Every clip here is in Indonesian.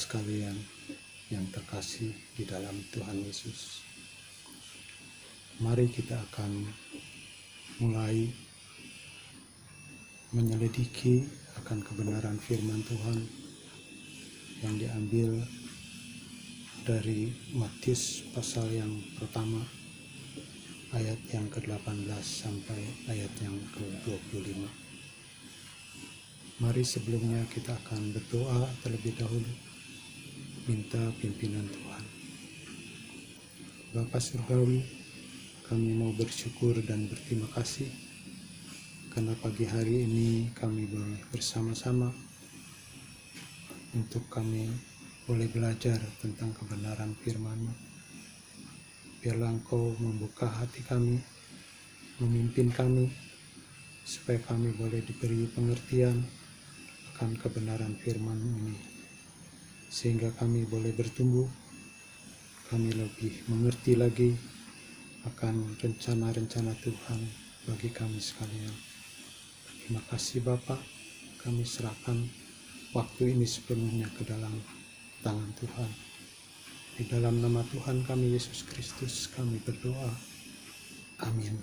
sekalian yang terkasih di dalam Tuhan Yesus. Mari kita akan mulai menyelidiki akan kebenaran firman Tuhan yang diambil dari Matius pasal yang pertama ayat yang ke-18 sampai ayat yang ke-25. Mari sebelumnya kita akan berdoa terlebih dahulu, minta pimpinan Tuhan. Bapa Surgawi, kami mau bersyukur dan berterima kasih karena pagi hari ini kami boleh bersama-sama untuk kami boleh belajar tentang kebenaran firman-Mu. Biarlah Engkau membuka hati kami, memimpin kami, supaya kami boleh diberi pengertian akan kebenaran firman ini, sehingga kami boleh bertumbuh, kami lebih mengerti lagi akan rencana-rencana Tuhan bagi kami sekalian. Terima kasih Bapa, kami serahkan waktu ini sepenuhnya ke dalam tangan Tuhan. Di dalam nama Tuhan kami Yesus Kristus kami berdoa. Amin.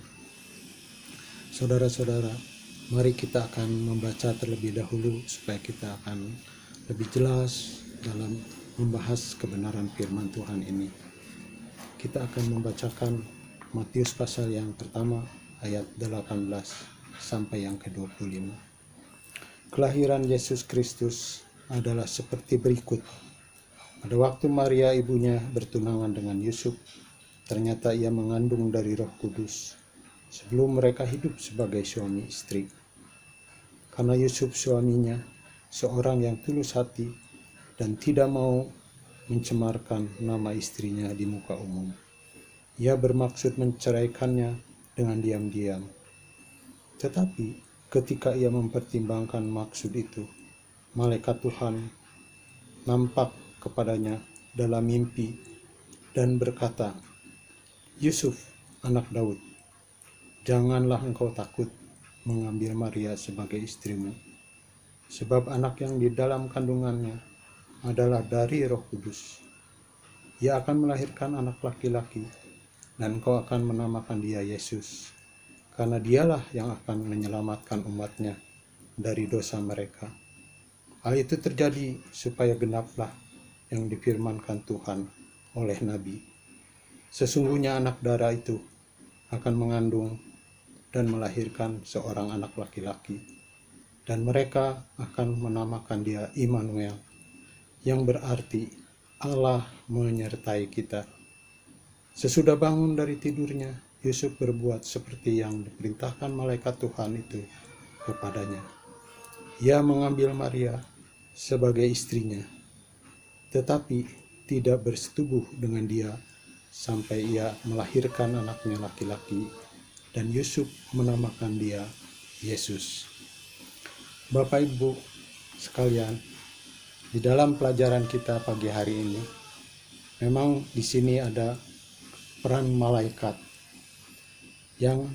Saudara-saudara, mari kita akan membaca terlebih dahulu supaya kita akan lebih jelas dalam membahas kebenaran firman Tuhan ini. Kita akan membacakan Matius pasal yang pertama ayat 18 sampai yang ke-25. Kelahiran Yesus Kristus adalah seperti berikut. Pada waktu Maria ibunya bertunangan dengan Yusuf, ternyata ia mengandung dari Roh Kudus sebelum mereka hidup sebagai suami istri. Karena Yusuf suaminya seorang yang tulus hati dan tidak mau mencemarkan nama istrinya di muka umum, ia bermaksud menceraikannya dengan diam-diam. Tetapi ketika ia mempertimbangkan maksud itu, malaikat Tuhan nampak kepadanya dalam mimpi dan berkata, "Yusuf, anak Daud, janganlah engkau takut mengambil Maria sebagai istrimu, sebab anak yang di dalam kandungannya adalah dari Roh Kudus. Ia akan melahirkan anak laki-laki, dan engkau akan menamakan dia Yesus, karena dialah yang akan menyelamatkan umatnya dari dosa mereka." Hal itu terjadi supaya genaplah yang difirmankan Tuhan oleh Nabi. Sesungguhnya anak darah itu akan mengandung dan melahirkan seorang anak laki-laki, dan mereka akan menamakan dia Immanuel, yang berarti Allah menyertai kita. Sesudah bangun dari tidurnya, Yusuf berbuat seperti yang diperintahkan malaikat Tuhan itu kepadanya. Ia mengambil Maria sebagai istrinya, tetapi tidak bersetubuh dengan dia sampai ia melahirkan anaknya laki-laki, dan Yusuf menamakan dia Yesus. Bapak Ibu sekalian, di dalam pelajaran kita pagi hari ini, memang di sini ada peran malaikat yang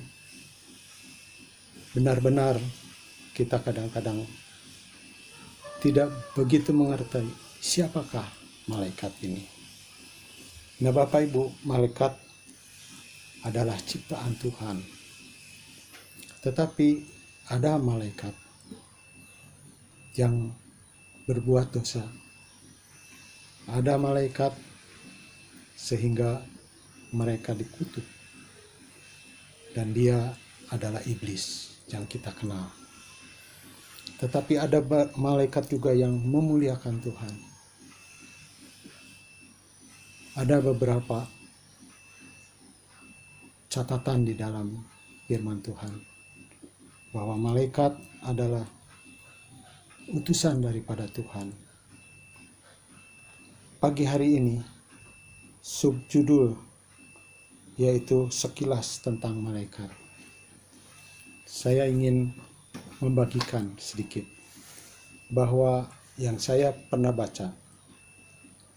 benar-benar kita kadang-kadang tidak begitu mengerti siapakah malaikat ini. Nah Bapak Ibu, malaikat adalah ciptaan Tuhan. Tetapi ada malaikat yang berbuat dosa. Ada malaikat sehingga mereka dikutuk. Dan dia adalah iblis yang kita kenal. Tetapi ada malaikat juga yang memuliakan Tuhan. Ada beberapa catatan di dalam firman Tuhan bahwa malaikat adalah utusan daripada Tuhan. Pagi hari ini subjudul yaitu sekilas tentang malaikat. Saya ingin membagikan sedikit bahwa yang saya pernah baca,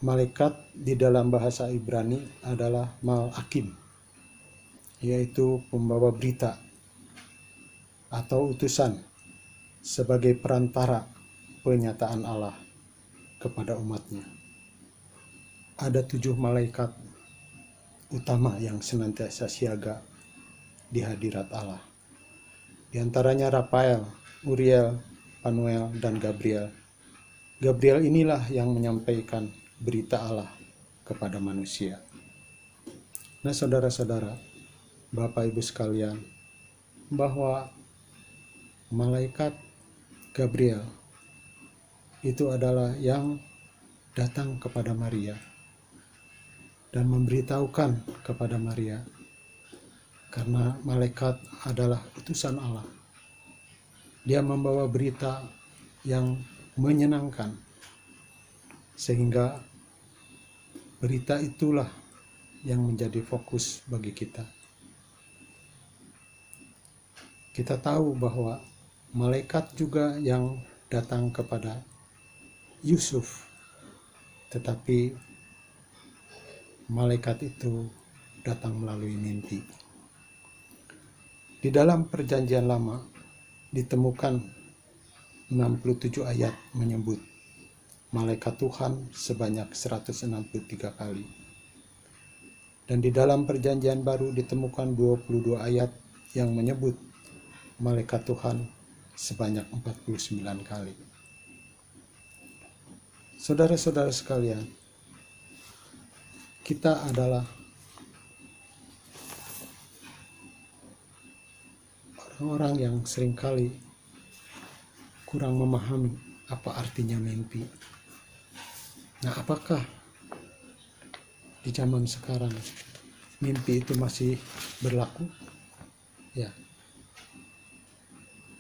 malaikat di dalam bahasa Ibrani adalah malakim, yaitu pembawa berita atau utusan sebagai perantara penyataan Allah kepada umatnya. ada 7 malaikat utama yang senantiasa siaga di hadirat Allah. Di antaranya Rafael, Uriel, Panuel, dan Gabriel. Gabriel inilah yang menyampaikan berita Allah kepada manusia. Nah, saudara-saudara, Bapak Ibu sekalian, bahwa malaikat Gabriel itu adalah yang datang kepada Maria dan memberitahukan kepada Maria, karena malaikat adalah utusan Allah. Dia membawa berita yang menyenangkan, sehingga berita itulah yang menjadi fokus bagi kita. Kita tahu bahwa malaikat juga yang datang kepada Yusuf, tetapi malaikat itu datang melalui mimpi. Di dalam Perjanjian Lama ditemukan 67 ayat menyebut malaikat Tuhan sebanyak 163 kali. Dan di dalam Perjanjian Baru ditemukan 22 ayat yang menyebut malaikat Tuhan sebanyak 49 kali. Saudara-saudara sekalian, kita adalah orang-orang yang seringkali kurang memahami apa artinya mimpi. Nah, apakah di zaman sekarang mimpi itu masih berlaku? Ya.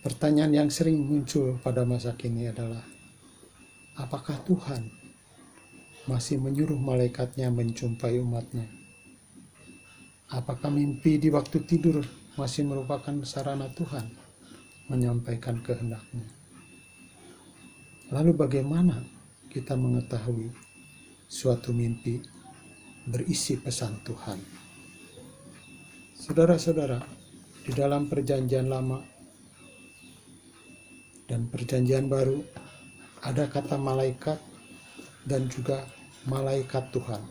Pertanyaan yang sering muncul pada masa kini adalah, apakah Tuhan masih menyuruh malaikatnya menjumpai umatnya? Apakah mimpi di waktu tidur masih merupakan sarana Tuhan menyampaikan kehendak-Nya? Lalu bagaimana kita mengetahui suatu mimpi berisi pesan Tuhan? Saudara-saudara, di dalam Perjanjian Lama dan Perjanjian Baru ada kata malaikat dan juga malaikat Tuhan.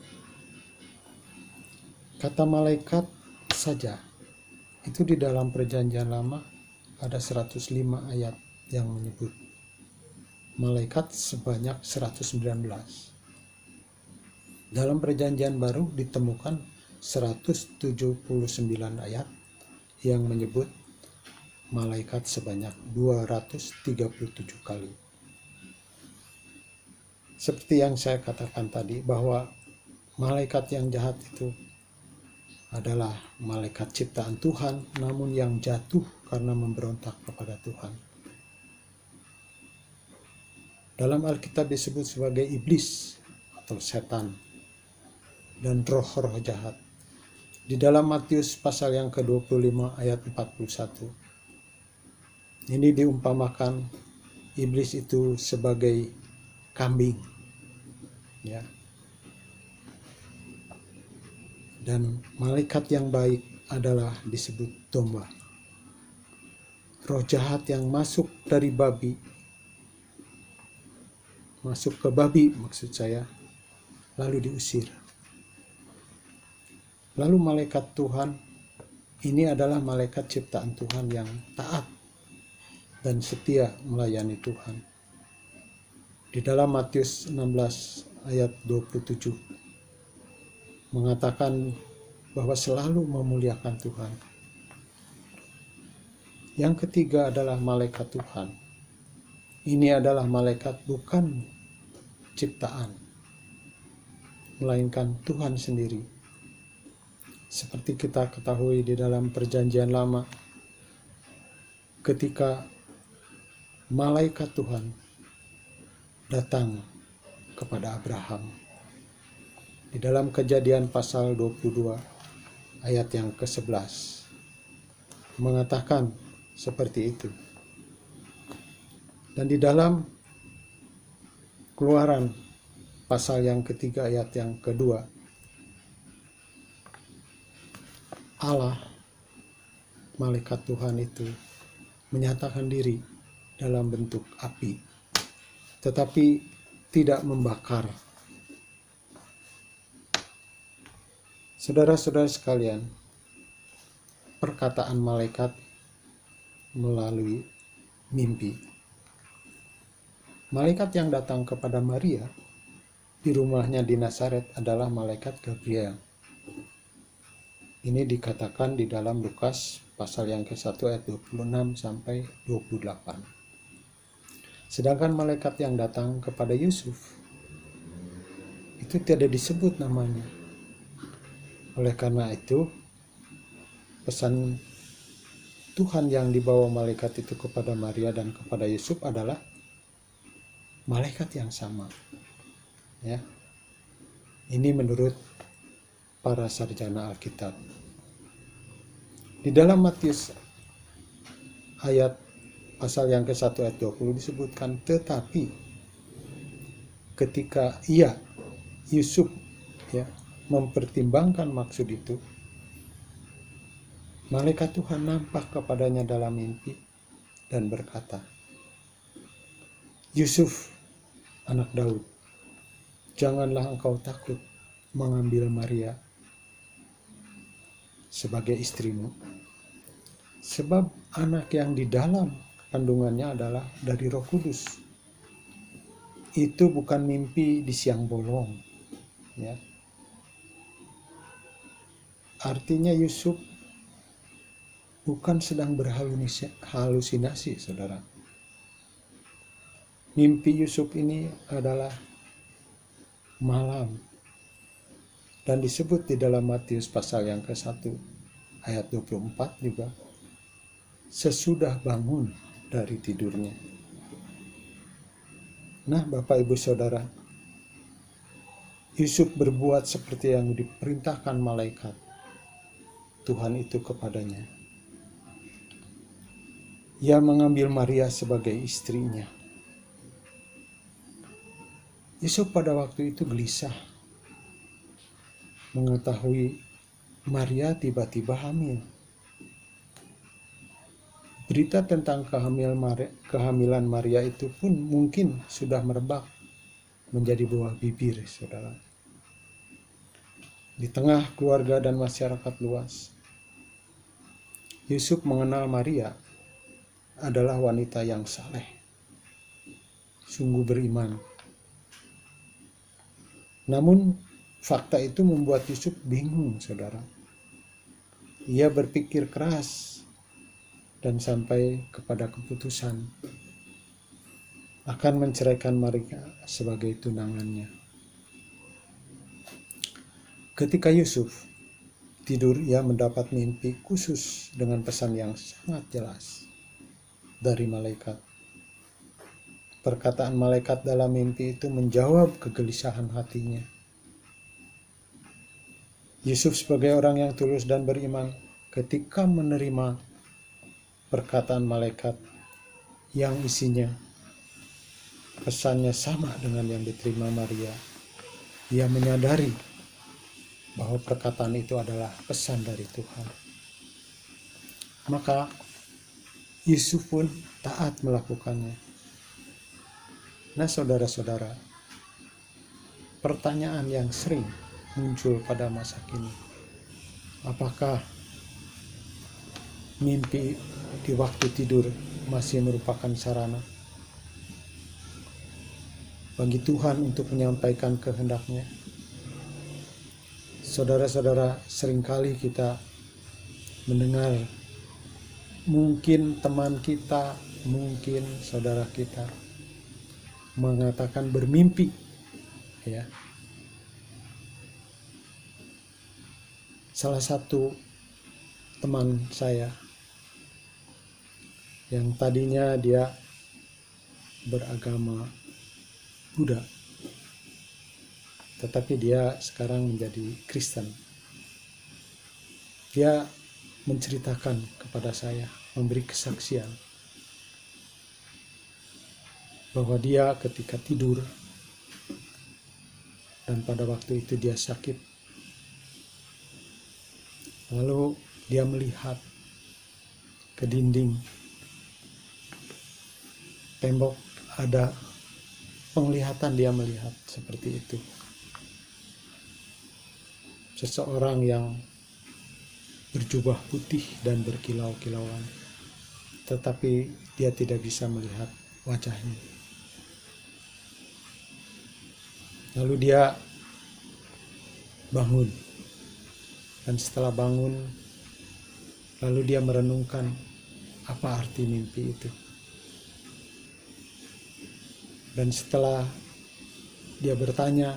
Kata malaikat saja itu di dalam Perjanjian Lama ada 105 ayat yang menyebut malaikat sebanyak 119. Dalam Perjanjian Baru ditemukan 179 ayat yang menyebut malaikat sebanyak 237 kali. Seperti yang saya katakan tadi, bahwa malaikat yang jahat itu adalah malaikat ciptaan Tuhan, namun yang jatuh karena memberontak kepada Tuhan. Dalam Alkitab disebut sebagai iblis atau setan dan roh-roh jahat. Di dalam Matius pasal yang ke-25 ayat 41. Ini diumpamakan iblis itu sebagai kambing. Ya. Dan malaikat yang baik adalah disebut domba. Roh jahat yang masuk dari babi, masuk ke babi maksud saya, lalu diusir. Lalu malaikat Tuhan ini adalah malaikat ciptaan Tuhan yang taat dan setia melayani Tuhan. Di dalam Matius 16 ayat 27 mengatakan bahwa selalu memuliakan Tuhan. Yang ketiga adalah malaikat Tuhan. Ini adalah malaikat bukan ciptaan, melainkan Tuhan sendiri. Seperti kita ketahui di dalam Perjanjian Lama, ketika malaikat Tuhan datang kepada Abraham. Di dalam Kejadian pasal 22 ayat yang ke-11 mengatakan seperti itu. Dan di dalam Keluaran pasal yang ketiga ayat yang kedua, Allah, malaikat Tuhan itu menyatakan diri dalam bentuk api, tetapi tidak membakar. Saudara-saudara sekalian, perkataan malaikat melalui mimpi. Malaikat yang datang kepada Maria di rumahnya di Nazaret adalah malaikat Gabriel. Ini dikatakan di dalam Lukas pasal yang ke-1 ayat 26 sampai 28. Sedangkan malaikat yang datang kepada Yusuf itu tidak disebut namanya. Oleh karena itu, pesan Tuhan yang dibawa malaikat itu kepada Maria dan kepada Yusuf adalah malaikat yang sama. Ya. Ini menurut para sarjana Alkitab. Di dalam Matius ayat pasal yang ke-1 ayat 20 disebutkan, tetapi ketika Yusuf mempertimbangkan maksud itu, malaikat Tuhan nampak kepadanya dalam mimpi dan berkata, Yusuf, anak Daud, janganlah engkau takut mengambil Maria sebagai istrimu, sebab anak yang di dalam kandungannya adalah dari Roh Kudus. Itu bukan mimpi di siang bolong, ya. Artinya Yusuf bukan sedang berhalusinasi, saudara. Mimpi Yusuf ini adalah malam dan disebut di dalam Matius pasal yang ke-1 ayat 24 juga, sesudah bangun dari tidurnya. Nah, Bapak Ibu Saudara, Yusuf berbuat seperti yang diperintahkan malaikat Tuhan itu kepadanya. Ia mengambil Maria sebagai istrinya. Yusuf pada waktu itu gelisah mengetahui Maria tiba-tiba hamil. Berita tentang kehamilan Maria itu pun mungkin sudah merebak menjadi buah bibir, saudara. Di tengah keluarga dan masyarakat luas, Yusuf mengenal Maria adalah wanita yang saleh, sungguh beriman. Namun fakta itu membuat Yusuf bingung, saudara. Ia berpikir keras dan sampai kepada keputusan akan menceraikan Maria sebagai tunangannya. Ketika Yusuf tidur, ia mendapat mimpi khusus dengan pesan yang sangat jelas dari malaikat. Perkataan malaikat dalam mimpi itu menjawab kegelisahan hatinya. Yusuf sebagai orang yang tulus dan beriman, ketika menerima perkataan malaikat yang isinya pesannya sama dengan yang diterima Maria, ia menyadari bahwa perkataan itu adalah pesan dari Tuhan. Maka Yusuf pun taat melakukannya. Nah, saudara-saudara, pertanyaan yang sering muncul pada masa kini, apakah mimpi di waktu tidur masih merupakan sarana bagi Tuhan untuk menyampaikan kehendak-Nya? Saudara-saudara, seringkali kita mendengar mungkin teman kita, mungkin saudara kita mengatakan bermimpi, ya. Salah satu teman saya yang tadinya dia beragama Buddha, tetapi dia sekarang menjadi Kristen. Dia menceritakan kepada saya, memberi kesaksian bahwa dia ketika tidur dan pada waktu itu dia sakit, lalu dia melihat ke dinding tembok, ada penglihatan, dia melihat seperti itu. seseorang yang berjubah putih dan berkilau-kilauan, tetapi dia tidak bisa melihat wajahnya. Lalu dia bangun, dan setelah bangun, lalu dia merenungkan apa arti mimpi itu. Dan setelah dia bertanya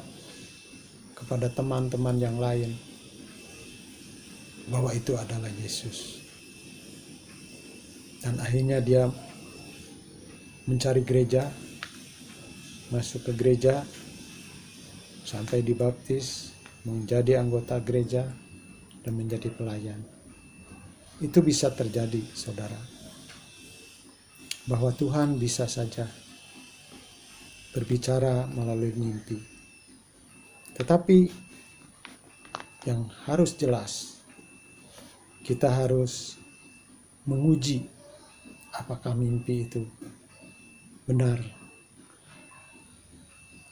kepada teman-teman yang lain bahwa itu adalah Yesus. Dan akhirnya dia mencari gereja, masuk ke gereja, sampai dibaptis, menjadi anggota gereja, dan menjadi pelayan. Itu bisa terjadi, saudara, bahwa Tuhan bisa saja berbicara melalui mimpi. Tetapi yang harus jelas, kita harus menguji apakah mimpi itu benar.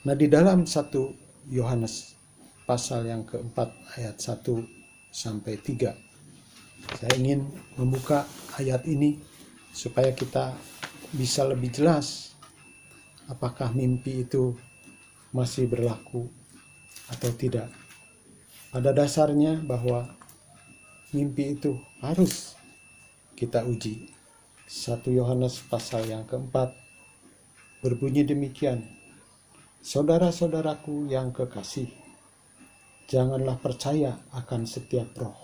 Nah, di dalam 1 Yohanes pasal yang keempat ayat 1-3, saya ingin membuka ayat ini supaya kita bisa lebih jelas apakah mimpi itu masih berlaku atau tidak. Pada dasarnya bahwa mimpi itu harus kita uji. 1 Yohanes pasal yang keempat berbunyi demikian. Saudara-saudaraku yang kekasih, janganlah percaya akan setiap roh,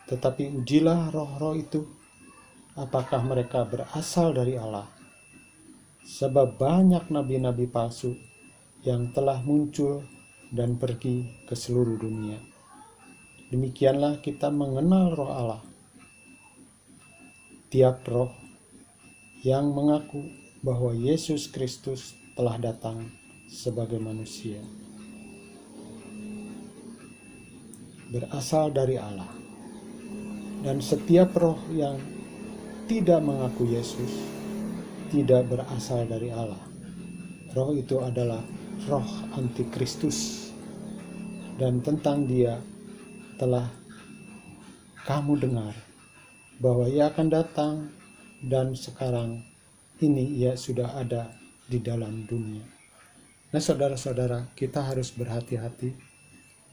tetapi ujilah roh-roh itu, apakah mereka berasal dari Allah. Sebab banyak nabi-nabi palsu yang telah muncul dan pergi ke seluruh dunia. Demikianlah kita mengenal roh Allah. Tiap roh yang mengaku bahwa Yesus Kristus telah datang sebagai manusia berasal dari Allah. Dan setiap roh yang tidak mengaku Yesus tidak berasal dari Allah. Roh itu adalah roh antikristus, dan tentang dia telah kamu dengar bahwa ia akan datang, dan sekarang ini ia sudah ada di dalam dunia. Nah, saudara-saudara, kita harus berhati-hati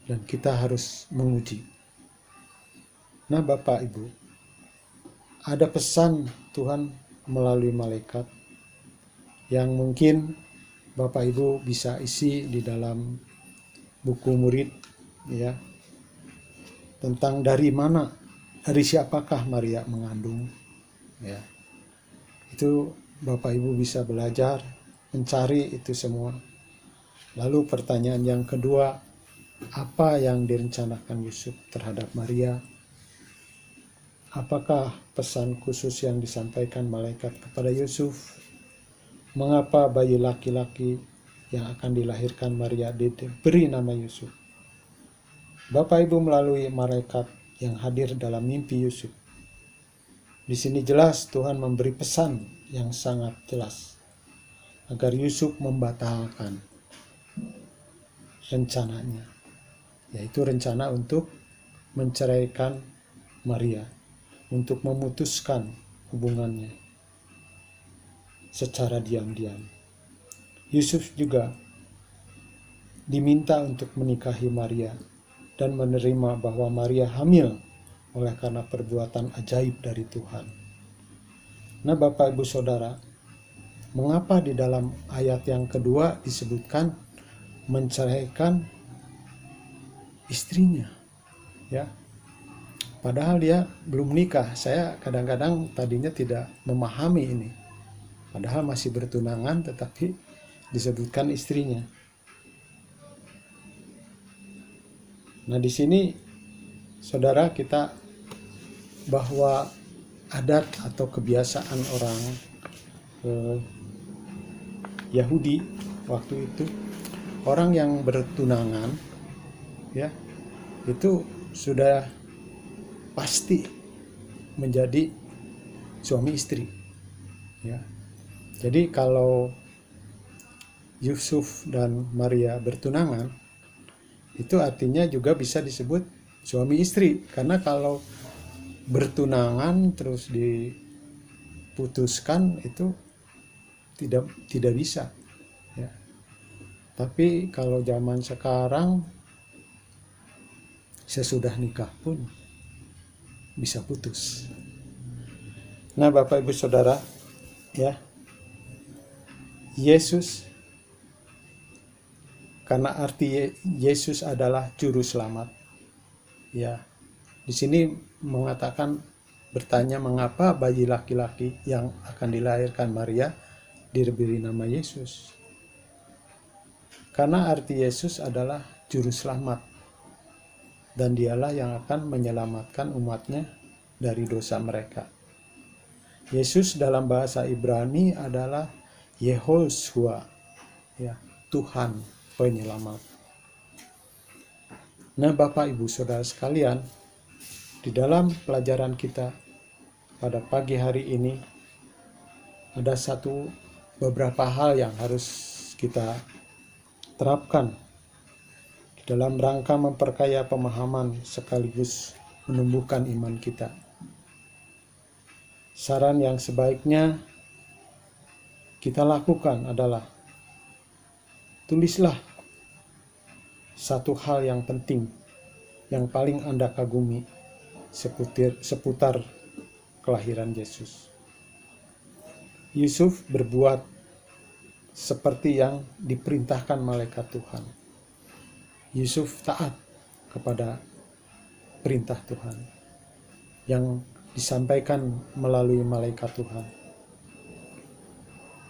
dan kita harus menguji. Nah, Bapak Ibu, ada pesan Tuhan melalui malaikat yang mungkin Bapak Ibu bisa isi di dalam buku murid, ya, tentang dari siapakah Maria mengandung, ya. Itu Bapak Ibu bisa belajar mencari itu semua. Lalu pertanyaan yang kedua, apa yang direncanakan Yusuf terhadap Maria? Apakah pesan khusus yang disampaikan malaikat kepada Yusuf? Mengapa bayi laki-laki yang akan dilahirkan Maria diberi nama Yusuf? Bapak Ibu, melalui malaikat yang hadir dalam mimpi Yusuf, di sini jelas Tuhan memberi pesan yang sangat jelas agar Yusuf membatalkan rencananya, yaitu rencana untuk menceraikan Maria, untuk memutuskan hubungannya secara diam-diam. Yusuf juga diminta untuk menikahi Maria dan menerima bahwa Maria hamil oleh karena perbuatan ajaib dari Tuhan. Nah, Bapak Ibu Saudara, mengapa di dalam ayat yang kedua disebutkan menceraikan istrinya? Ya, padahal dia belum menikah. Saya kadang-kadang tadinya tidak memahami ini. Padahal masih bertunangan, tetapi disebutkan istrinya. Nah, di sini saudara, kita bahwa adat atau kebiasaan orang Yahudi waktu itu, orang yang bertunangan, ya, itu sudah pasti menjadi suami istri, ya. Jadi kalau Yusuf dan Maria bertunangan, Itu artinya juga bisa disebut suami istri, karena kalau bertunangan terus diputuskan itu tidak bisa ya. Tapi kalau zaman sekarang sesudah nikah pun bisa putus. Nah, Bapak Ibu Saudara, ya, Yesus, karena arti Yesus adalah juru selamat. Ya, di sini mengatakan, bertanya mengapa bayi laki-laki yang akan dilahirkan Maria diberi nama Yesus. Karena arti Yesus adalah juru selamat, dan dialah yang akan menyelamatkan umatnya dari dosa mereka. Yesus dalam bahasa Ibrani adalah Yehoshua, ya, Tuhan penyelamat. Nah, Bapak Ibu Saudara sekalian, di dalam pelajaran kita pada pagi hari ini ada beberapa hal yang harus kita terapkan dalam rangka memperkaya pemahaman sekaligus menumbuhkan iman kita. Saran yang sebaiknya kita lakukan adalah tulislah satu hal yang penting yang paling Anda kagumi seputar kelahiran Yesus. Yusuf berbuat seperti yang diperintahkan malaikat Tuhan. Yusuf taat kepada perintah Tuhan yang disampaikan melalui malaikat Tuhan.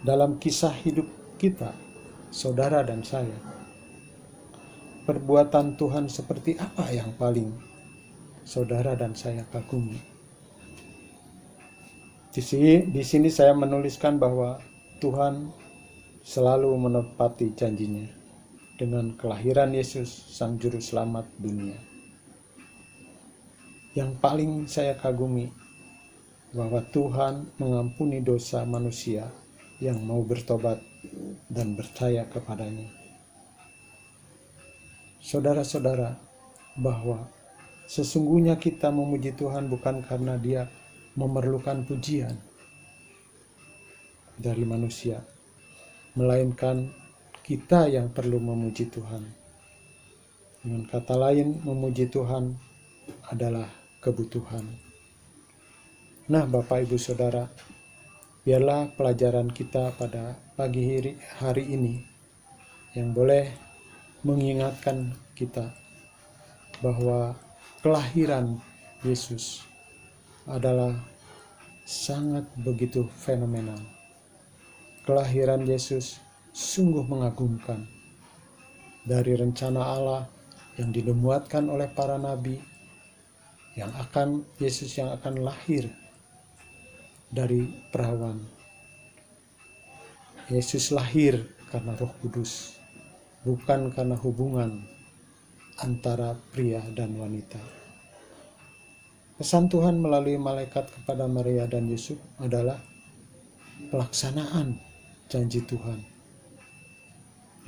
Dalam kisah hidup kita, saudara dan saya, perbuatan Tuhan seperti apa yang paling saudara dan saya kagumi? Di sini saya menuliskan bahwa Tuhan selalu menepati janjinya dengan kelahiran Yesus, Sang Juru Selamat dunia. Yang paling saya kagumi bahwa Tuhan mengampuni dosa manusia yang mau bertobat dan percaya kepadanya. Saudara-saudara, bahwa sesungguhnya kita memuji Tuhan bukan karena Dia memerlukan pujian dari manusia, melainkan kita yang perlu memuji Tuhan. Dengan kata lain, memuji Tuhan adalah kebutuhan. Nah, Bapak Ibu Saudara, biarlah pelajaran kita pada pagi hari ini yang boleh mengingatkan kita bahwa kelahiran Yesus adalah sangat begitu fenomenal. Kelahiran Yesus sungguh mengagumkan. Dari rencana Allah yang dinubuatkan oleh para nabi, Yesus yang akan lahir dari perawan. Yesus lahir karena Roh Kudus, bukan karena hubungan antara pria dan wanita. Pesan Tuhan melalui malaikat kepada Maria dan Yusuf adalah pelaksanaan janji Tuhan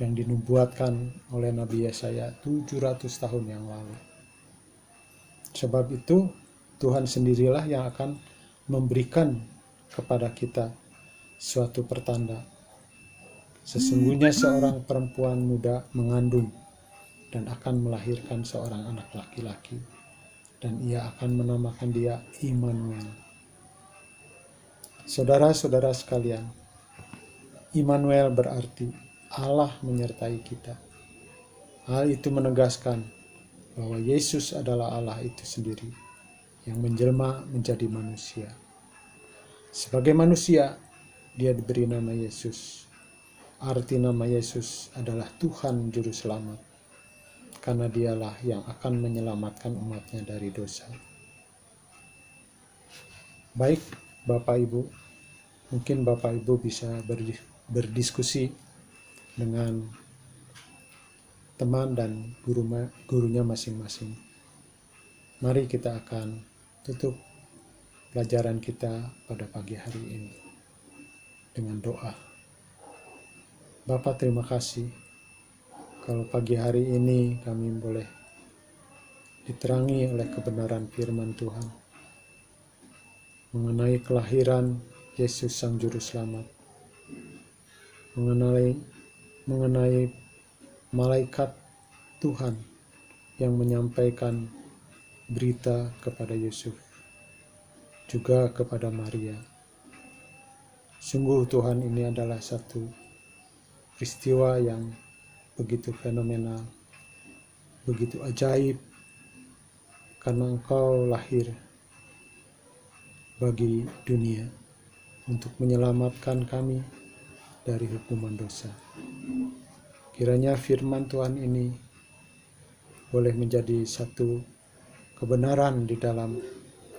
yang dinubuatkan oleh Nabi Yesaya 700 tahun yang lalu. Sebab itu, Tuhan sendirilah yang akan memberikan kepada kita suatu pertanda. Sesungguhnya seorang perempuan muda mengandung dan akan melahirkan seorang anak laki-laki, dan ia akan menamakan dia Immanuel. Saudara-saudara sekalian, Immanuel berarti Allah menyertai kita. Hal itu menegaskan bahwa Yesus adalah Allah itu sendiri yang menjelma menjadi manusia. Sebagai manusia, dia diberi nama Yesus. Arti nama Yesus adalah Tuhan Juru Selamat, karena dialah yang akan menyelamatkan umatnya dari dosa. Baik, Bapak Ibu, mungkin Bapak Ibu bisa berdiskusi dengan teman dan gurunya masing-masing. Mari kita akan tutup pelajaran kita pada pagi hari ini dengan doa. Bapa, terima kasih Kalau pagi hari ini kami boleh diterangi oleh kebenaran firman Tuhan mengenai kelahiran Yesus Sang Juru Selamat, mengenai malaikat Tuhan yang menyampaikan berita kepada Yusuf, juga kepada Maria. Sungguh Tuhan, ini adalah satu peristiwa yang begitu fenomenal, begitu ajaib, karena Engkau lahir bagi dunia untuk menyelamatkan kami dari hukuman dosa. Kiranya firman Tuhan ini boleh menjadi satu kebenaran di dalam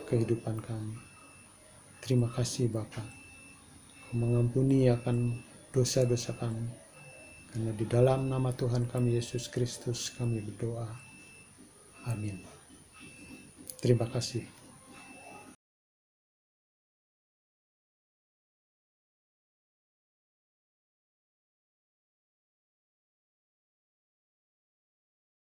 kehidupan kami. Terima kasih Bapa, Kau mengampuni akan dosa-dosa kami. Karena di dalam nama Tuhan kami Yesus Kristus kami berdoa. Amin. Terima kasih.